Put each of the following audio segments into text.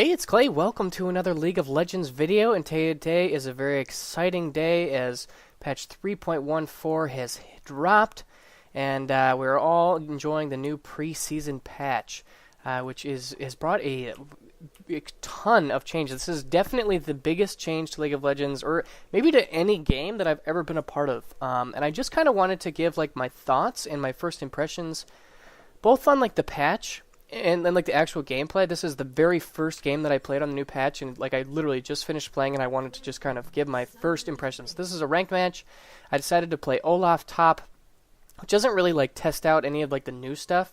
Hey, it's Clay. Welcome to another League of Legends video, and today is a very exciting day as patch 3.14 has dropped, and we're all enjoying the new preseason patch, which has brought a ton of changes. This is definitely the biggest change to League of Legends, or maybe to any game that I've ever been a part of. And I just kind of wanted to give like my thoughts and my first impressions, both on like the patch and then like the actual gameplay. This is the very first game that I played on the new patch, and like I literally just finished playing, and I wanted to just kind of give my first impressions. This is a ranked match. I decided to play Olaf top, which doesn't really like test out any of like the new stuff.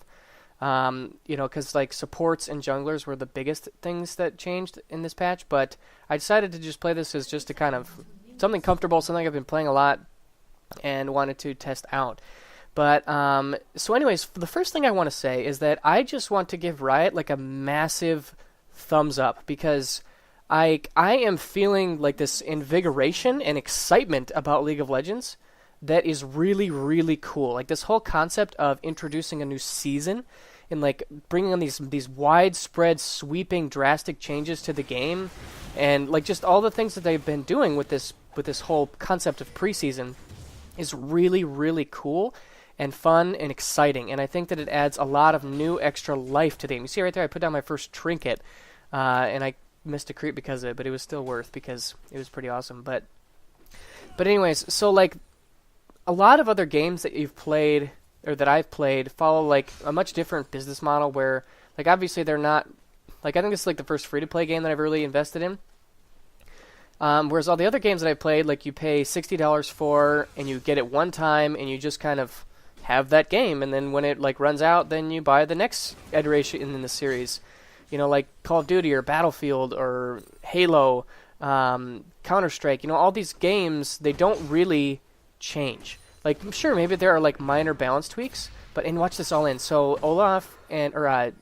Because like supports and junglers were the biggest things that changed in this patch, but I decided to just play this as just to kind of something comfortable, something I've been playing a lot and wanted to test out. But, so anyways, the first thing I want to say is that I just want to give Riot like a massive thumbs up, because I am feeling like this invigoration and excitement about League of Legends that is really, really cool. Like this whole concept of introducing a new season and like bringing on these widespread, sweeping, drastic changes to the game, and like just all the things that they've been doing with this whole concept of preseason is really, really cool and fun and exciting. And I think that it adds a lot of new extra life to the game. You see right there, I put down my first trinket, and I missed a creep because of it, but it was still worth because it was pretty awesome. But anyways, so like a lot of other games that you've played or that I've played follow like a much different business model where like obviously they're not like, I think this is like the first free-to-play game that I've really invested in. Whereas all the other games that I've played, like you pay $60 for and you get it one time and you just kind of have that game, and then when it like runs out, then you buy the next iteration in the series. You know, like Call of Duty or Battlefield or Halo, Counter-Strike. You know, all these games, they don't really change. Like, sure, maybe there are like minor balance tweaks, but and watch this all in. So Olaf I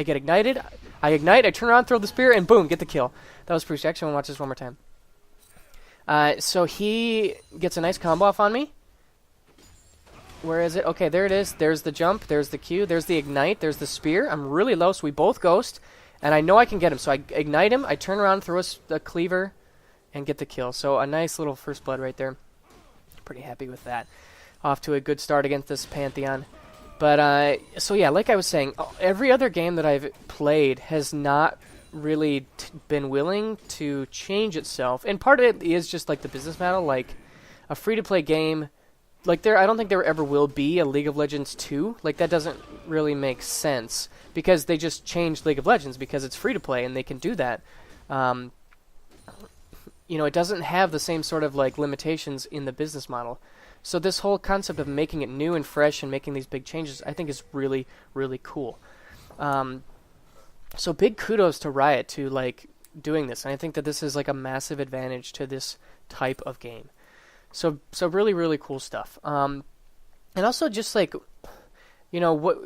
get ignited. I ignite. I turn around, throw the spear, and boom, get the kill. That was pretty. Actually, I want to watch this one more time. So he gets a nice combo off on me. Where is it? Okay, there it is. There's the jump. There's the Q. There's the ignite. There's the spear. I'm really low, so we both ghost, and I know I can get him. So I ignite him. I turn around, throw a cleaver, and get the kill. So a nice little first blood right there. Pretty happy with that. Off to a good start against this Pantheon. But, so yeah, like I was saying, every other game that I've played has not really been willing to change itself. And part of it is just like the business model, like a free-to-play game. Like I don't think there ever will be a League of Legends 2. Like that doesn't really make sense because they just changed League of Legends because it's free-to-play and they can do that. You know, it doesn't have the same sort of like limitations in the business model. So this whole concept of making it new and fresh and making these big changes, I think is really, really cool. So big kudos to Riot to like doing this. And I think that this is like a massive advantage to this type of game. So really, really cool stuff. And also just like, you know, what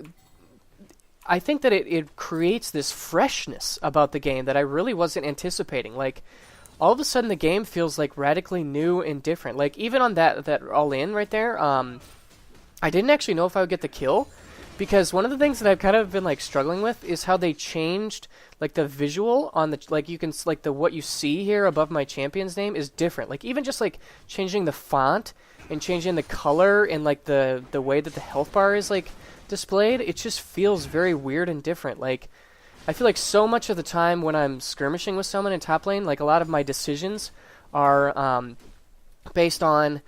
I think that it creates this freshness about the game that I really wasn't anticipating. Like, all of a sudden the game feels like radically new and different. Like even on that all-in right there, I didn't actually know if I would get the kill, because one of the things that I've kind of been like struggling with is how they changed like the visual on the like you can like the what you see here above my champion's name is different. Like even just like changing the font and changing the color and like the way that the health bar is like displayed, it just feels very weird and different. Like I feel like so much of the time when I'm skirmishing with someone in top lane, like a lot of my decisions are based on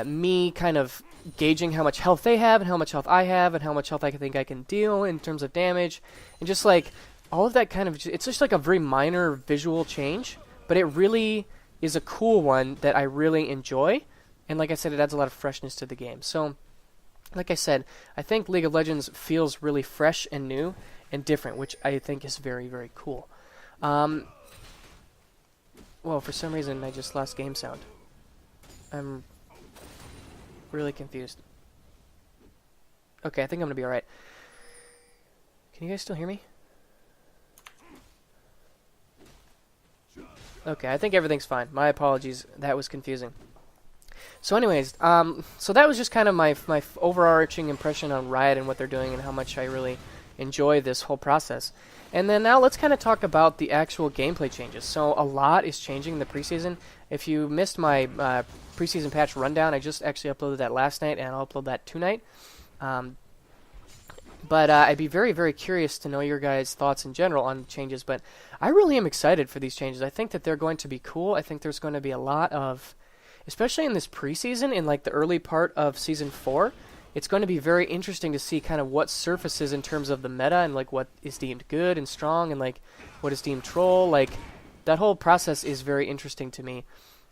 me kind of gauging how much health they have and how much health I have and how much health I think I can deal in terms of damage. And just like all of that kind of, it's just like a very minor visual change, but it really is a cool one that I really enjoy. And like I said, it adds a lot of freshness to the game. So like I said, I think League of Legends feels really fresh and new and different, which I think is very, very cool. Well, for some reason, I just lost game sound. I'm really confused. Okay, I think I'm going to be alright. Can you guys still hear me? Okay, I think everything's fine. My apologies. That was confusing. So anyways, so that was just kind of my overarching impression on Riot and what they're doing and how much I really enjoy this whole process. And then now let's kind of talk about the actual gameplay changes. So a lot is changing in the preseason. If you missed my preseason patch rundown, I just actually uploaded that last night, and I'll upload that tonight. But I'd be very, very curious to know your guys' thoughts in general on changes. But I really am excited for these changes. I think that they're going to be cool. I think there's going to be a lot of, especially in this preseason, in like the early part of Season 4, it's going to be very interesting to see kind of what surfaces in terms of the meta and like what is deemed good and strong and like what is deemed troll. Like that whole process is very interesting to me.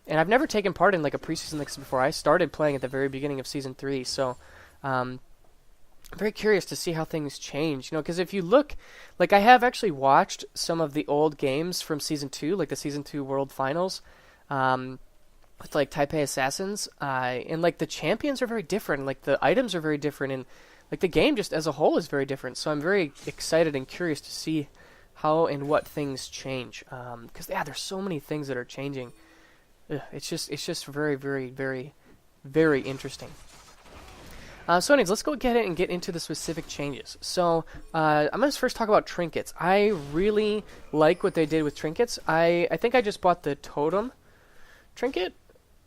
And I've never taken part in like a preseason like this before. I started playing at the very beginning of Season 3, so I'm very curious to see how things change, because if you look, like I have actually watched some of the old games from Season 2, like the Season 2 World Finals, with like Taipei Assassins, and like the champions are very different, like the items are very different, and like the game just as a whole is very different, so I'm very excited and curious to see how and what things change, because there's so many things that are changing. It's just very, very, very, very interesting. So anyways, let's go ahead and get into the specific changes. So I'm going to first talk about Trinkets. I really like what they did with Trinkets. I think I just bought the Totem Trinket,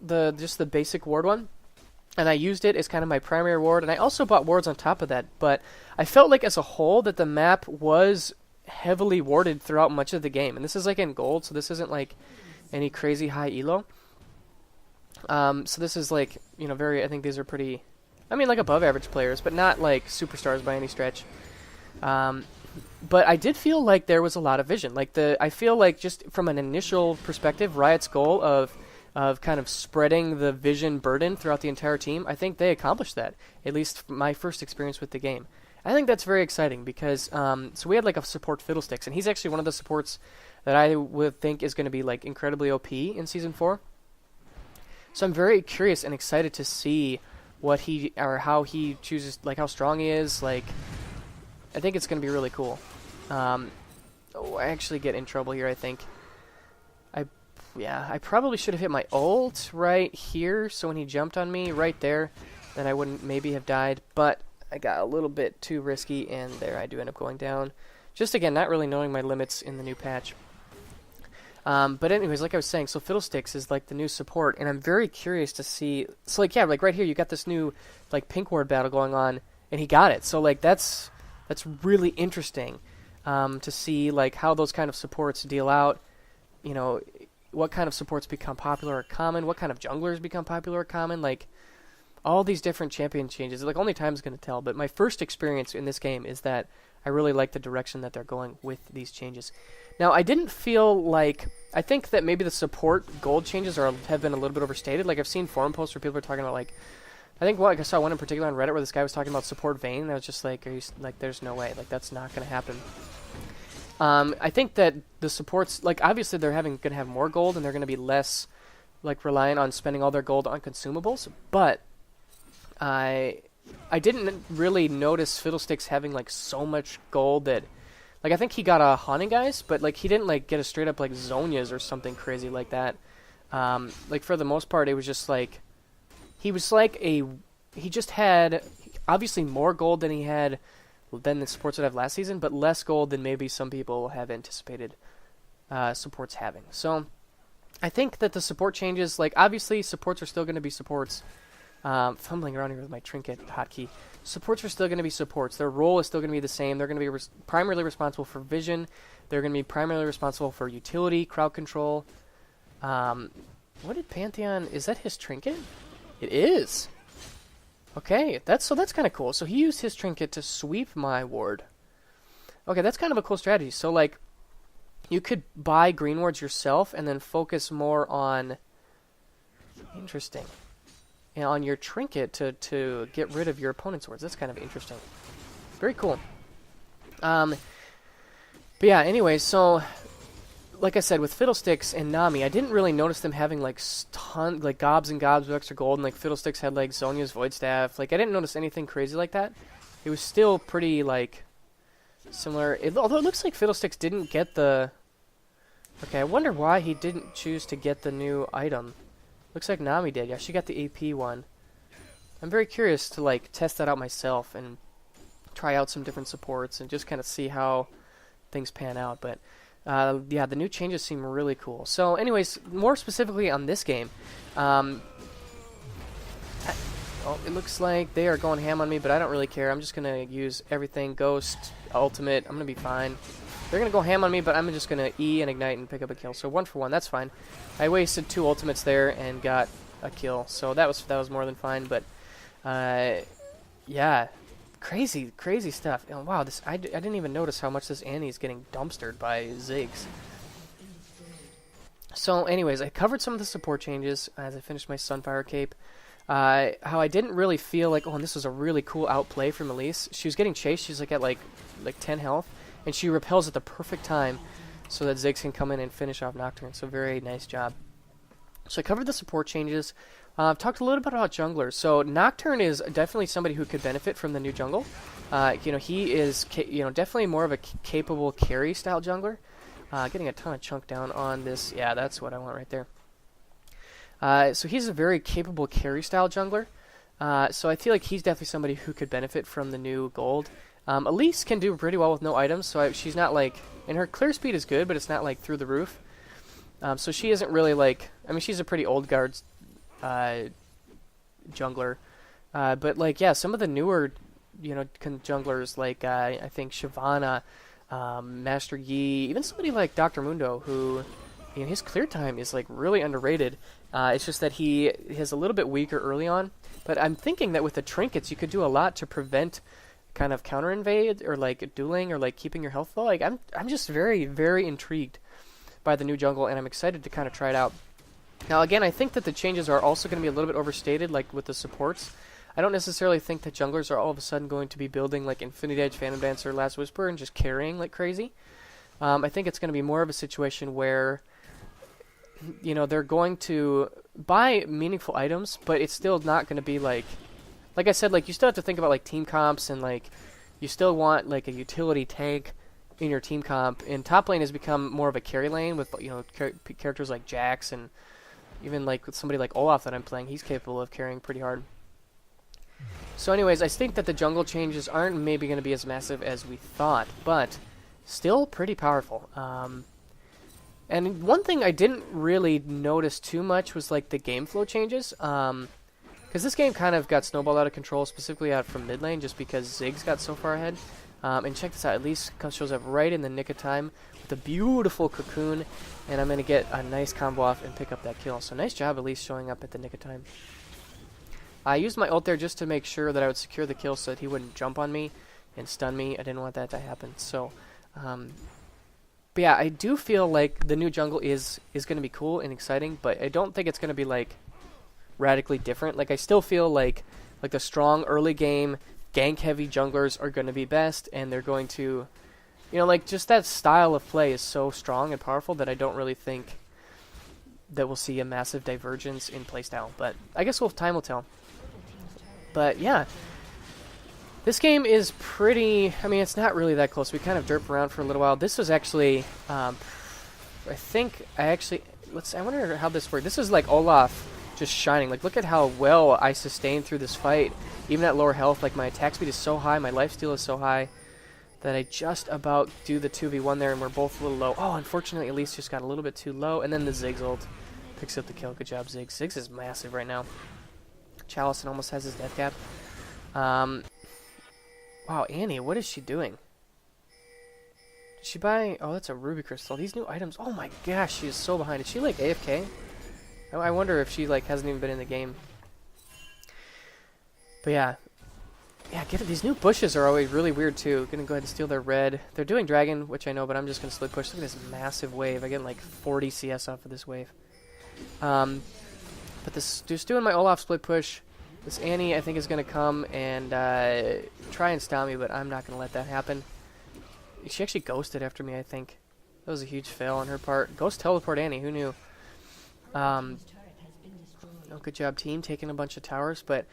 just the basic ward one, and I used it as kind of my primary ward, and I also bought wards on top of that, but I felt like as a whole that the map was heavily warded throughout much of the game, and this is like in gold, so this isn't like any crazy high elo. So this is like, I think these are pretty, like above average players, but not like superstars by any stretch. But I did feel like there was a lot of vision. I feel like just from an initial perspective, Riot's goal of kind of spreading the vision burden throughout the entire team, I think they accomplished that, at least my first experience with the game. I think that's very exciting because, so we had like a support Fiddlesticks, and he's actually one of the supports that I would think is going to be like incredibly OP in Season 4. So I'm very curious and excited to see how he chooses, like how strong he is. Like, I think it's going to be really cool. I actually get in trouble here, I think. I probably should have hit my ult right here, so when he jumped on me right there, then I wouldn't maybe have died, but I got a little bit too risky, and there I do end up going down. Just again, not really knowing my limits in the new patch. But anyways, like I was saying, so Fiddlesticks is like the new support, and I'm very curious to see. So like like right here, you got this new like pink ward battle going on, and he got it. So like that's really interesting to see like how those kind of supports deal out. What kind of supports become popular or common? What kind of junglers become popular or common? Like all these different champion changes. Like only time's going to tell. But my first experience in this game is that I really like the direction that they're going with these changes. Now, I didn't feel like, I think that maybe the support gold changes have been a little bit overstated. Like, I've seen forum posts where people are talking about, like, I saw one in particular on Reddit where this guy was talking about support Vayne, and I was just like, there's no way. Like, that's not going to happen. I think that the supports, like, obviously they're going to have more gold, and they're going to be less, like, reliant on spending all their gold on consumables, but I didn't really notice Fiddlesticks having, like, so much gold that, like, I think he got a Haunting Guys, but, like, he didn't, like, get a straight-up, like, Zonias or something crazy like that. Like, for the most part, it was just, like, he just had, obviously, more gold than the supports would have last season, but less gold than maybe some people have anticipated supports having. So, I think that the support changes, like, obviously, supports are still going to be supports. Fumbling around here with my Trinket hotkey. Supports are still going to be supports. Their role is still going to be the same. They're going to be primarily responsible for vision. They're going to be primarily responsible for utility, crowd control. What did Pantheon... Is that his Trinket? It is. Okay, that's kind of cool. So he used his Trinket to sweep my ward. Okay, that's kind of a cool strategy. So, like, you could buy green wards yourself and then focus more on... Interesting. On your Trinket to get rid of your opponent's wards. That's kind of interesting. Very cool. But yeah, anyway, so like I said, with Fiddlesticks and Nami, I didn't really notice them having like gobs and gobs of extra gold, and like Fiddlesticks had like Zonia's Void Staff. Like I didn't notice anything crazy like that. It was still pretty like similar. Although it looks like Fiddlesticks didn't get the... Okay, I wonder why he didn't choose to get the new item. Looks like Nami did. Yeah, she got the AP one. I'm very curious to like test that out myself and try out some different supports and just kind of see how things pan out. But yeah, the new changes seem really cool. So anyways, more specifically on this game, oh, it looks like they are going ham on me, but I don't really care. I'm just going to use everything. Ghost, ultimate, I'm going to be fine. They're going to go ham on me, but I'm just going to E and ignite and pick up a kill. So 1 for 1, that's fine. I wasted 2 ultimates there and got a kill. So that was more than fine, but yeah, crazy stuff. Oh, wow, I didn't even notice how much this Annie is getting dumpstered by Ziggs. So anyways, I covered some of the support changes as I finished my Sunfire Cape. How I didn't really feel like, oh, and this was a really cool outplay from Elise. She was getting chased. She's like at like 10 health, and she repels at the perfect time so that Ziggs can come in and finish off Nocturne. So very nice job. So I covered the support changes. I've talked a little bit about junglers. So Nocturne is definitely somebody who could benefit from the new jungle. He is definitely more of a capable carry style jungler. Getting a ton of chunk down on this. Yeah, that's what I want right there. So he's a very capable carry style jungler. So I feel like he's definitely somebody who could benefit from the new gold. Elise can do pretty well with no items, so she's not like, and her clear speed is good, but it's not like through the roof. So she isn't really like, I mean, she's a pretty old guard jungler. But like, yeah, some of the newer, junglers like I think Shyvana, Master Yi, even somebody like Dr. Mundo, who his clear time is like really underrated. It's just that he is a little bit weaker early on. But I'm thinking that with the trinkets, you could do a lot to prevent kind of counter invade or like dueling or like keeping your health low. Like I'm just very, very intrigued by the new jungle, and I'm excited to kind of try it out. Now again, I think that the changes are also going to be a little bit overstated, like with the supports. I don't necessarily think that junglers are all of a sudden going to be building like Infinity Edge, Phantom Dancer, Last Whisper, and just carrying like crazy. I think it's going to be more of a situation where they're going to buy meaningful items, but it's still not going to be like I said, like you still have to think about like team comps, and like you still want like a utility tank in your team comp. And top lane has become more of a carry lane with characters like Jax, and even like with somebody like Olaf that I'm playing, he's capable of carrying pretty hard. So anyways, I think that the jungle changes aren't maybe going to be as massive as we thought, but still pretty powerful. And one thing I didn't really notice too much was like the game flow changes. Because this game kind of got snowballed out of control, specifically out from mid lane, just because Ziggs got so far ahead. And check this out, Elise shows up right in the nick of time with a beautiful cocoon, and I'm going to get a nice combo off and pick up that kill. So nice job, Elise, showing up at the nick of time. I used my ult there just to make sure that I would secure the kill so that he wouldn't jump on me and stun me. I didn't want that to happen. So, but yeah, I do feel like the new jungle is going to be cool and exciting, but I don't think it's going to be like radically different. Like I still feel like the strong early game gank heavy junglers are going to be best, and they're going to, like just that style of play is so strong and powerful that I don't really think that we'll see a massive divergence in playstyle. But I guess time will tell. But yeah, this game is pretty, I mean, it's not really that close. We kind of derped around for a little while. This was actually, I wonder how this worked. This is like Olaf just shining. Like, look at how well I sustained through this fight. Even at lower health, like my attack speed is so high, my lifesteal is so high that I just about do the 2v1 there, and we're both a little low. Oh, unfortunately, Elise just got a little bit too low, and then the Ziggs ult picks up the kill. Good job, Ziggs. Ziggs is massive right now. Chalice almost has his death cap. Wow, Annie, what is she doing? Did she buy... Oh, that's a ruby crystal. These new items... Oh my gosh, she is so behind. Is she like AFK? I wonder if she like hasn't even been in the game. But yeah. Yeah, get it. These new bushes are always really weird too. Gonna go ahead and steal their red. They're doing dragon, which I know, but I'm just gonna split push. Look at this massive wave. I get like 40 CS off of this wave. But just doing my Olaf split push. This Annie, I think, is going to come and try and stop me, but I'm not going to let that happen. She actually ghosted after me, I think. That was a huge fail on her part. Ghost teleport Annie, who knew? Oh, good job, team, taking a bunch of towers. But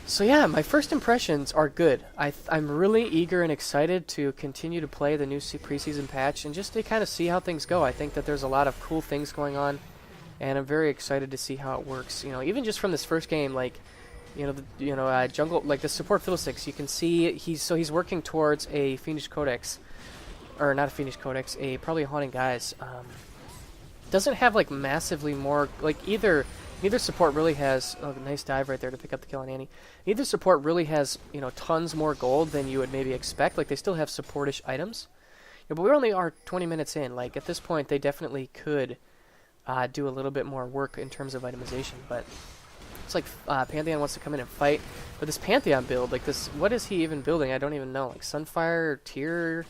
so yeah, my first impressions are good. I'm really eager and excited to continue to play the new preseason patch and just to kind of see how things go. I think that there's a lot of cool things going on, and I'm very excited to see how it works. Even just from this first game, like, jungle, like the support Fiddlesticks, you can see he's working towards a Fiendish Codex, or not a Phoenix Codex, probably a Haunting Guise. Doesn't have like massively more, like neither support really has, oh, nice dive right there to pick up the kill on Annie. Neither support really has, tons more gold than you would maybe expect. Like they still have supportish items. But we only are 20 minutes in. Like at this point, they definitely could do a little bit more work in terms of itemization. But it's like Pantheon wants to come in and fight. But this Pantheon build, like this, what is he even building? I don't even know. Like Sunfire, Tier,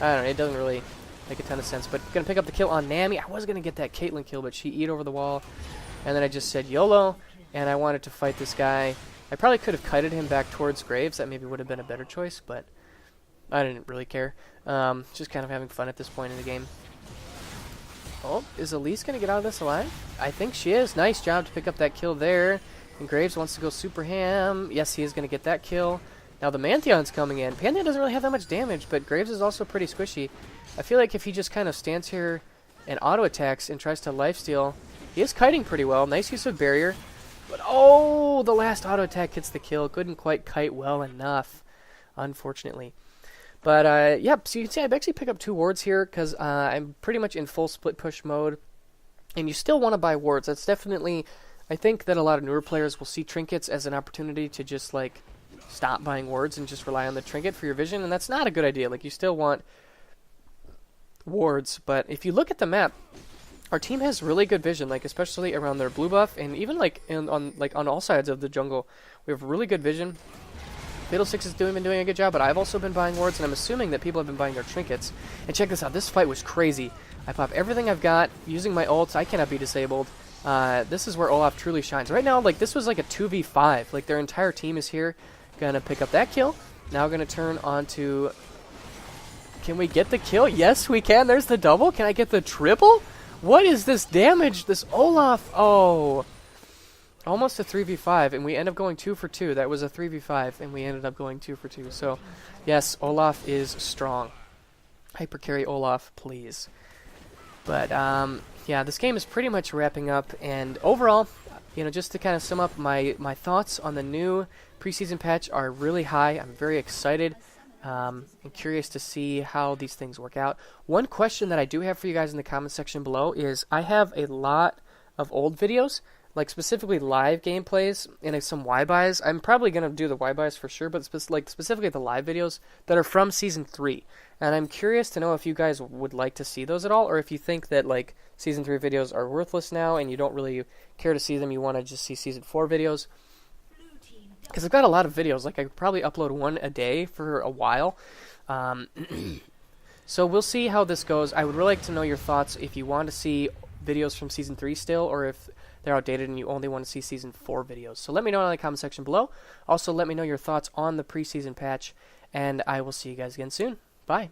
I don't know. It doesn't really make a ton of sense. But gonna pick up the kill on Nami. I was gonna get that Caitlyn kill, but she eat over the wall. And then I just said YOLO, and I wanted to fight this guy. I probably could have kited him back towards Graves. That maybe would have been a better choice, but I didn't really care. Just kind of having fun at this point in the game. Oh, is Elise going to get out of this alive? I think she is. Nice job to pick up that kill there. And Graves wants to go super ham. Yes, he is going to get that kill. Now the Pantheon's coming in. Pantheon doesn't really have that much damage, but Graves is also pretty squishy. I feel like if he just kind of stands here and auto-attacks and tries to lifesteal, he is kiting pretty well. Nice use of barrier. But, oh, the last auto-attack hits the kill. Couldn't quite kite well enough, unfortunately. But, yep, so you can see I've actually picked up 2 wards here because I'm pretty much in full split push mode. And you still want to buy wards. That's definitely, I think that a lot of newer players will see trinkets as an opportunity to just, like, stop buying wards and just rely on the trinket for your vision. And that's not a good idea. Like, you still want wards. But if you look at the map, our team has really good vision, like especially around their blue buff, and even like on all sides of the jungle, we have really good vision. Fatal Six has been doing a good job, but I've also been buying wards, and I'm assuming that people have been buying their trinkets. And check this out, this fight was crazy. I pop everything I've got using my ults. I cannot be disabled. This is where Olaf truly shines. Right now, like this was like a 2v5. Like their entire team is here, gonna pick up that kill. Now gonna turn on to. Can we get the kill? Yes, we can. There's the double. Can I get the triple? What is this damage? This Olaf. Oh. Almost a 3v5, and we end up going 2 for 2. That was a 3v5, and we ended up going 2 for 2. So, yes, Olaf is strong. Hyper carry Olaf, please. But, yeah, this game is pretty much wrapping up. And overall, just to kind of sum up, my thoughts on the new preseason patch are really high. I'm very excited. I'm curious to see how these things work out. One question that I do have for you guys in the comment section below is I have a lot of old videos, like specifically live gameplays and some Y-buys. I'm probably going to do the Y-buys for sure, but specifically the live videos that are from Season 3. And I'm curious to know if you guys would like to see those at all, or if you think that like Season 3 videos are worthless now and you don't really care to see them, you want to just see Season 4 videos. Because I've got a lot of videos, like I could probably upload one a day for a while. So we'll see how this goes. I would really like to know your thoughts if you want to see videos from Season 3 still, or if they're outdated and you only want to see Season 4 videos. So let me know in the comment section below. Also, let me know your thoughts on the preseason patch, and I will see you guys again soon. Bye.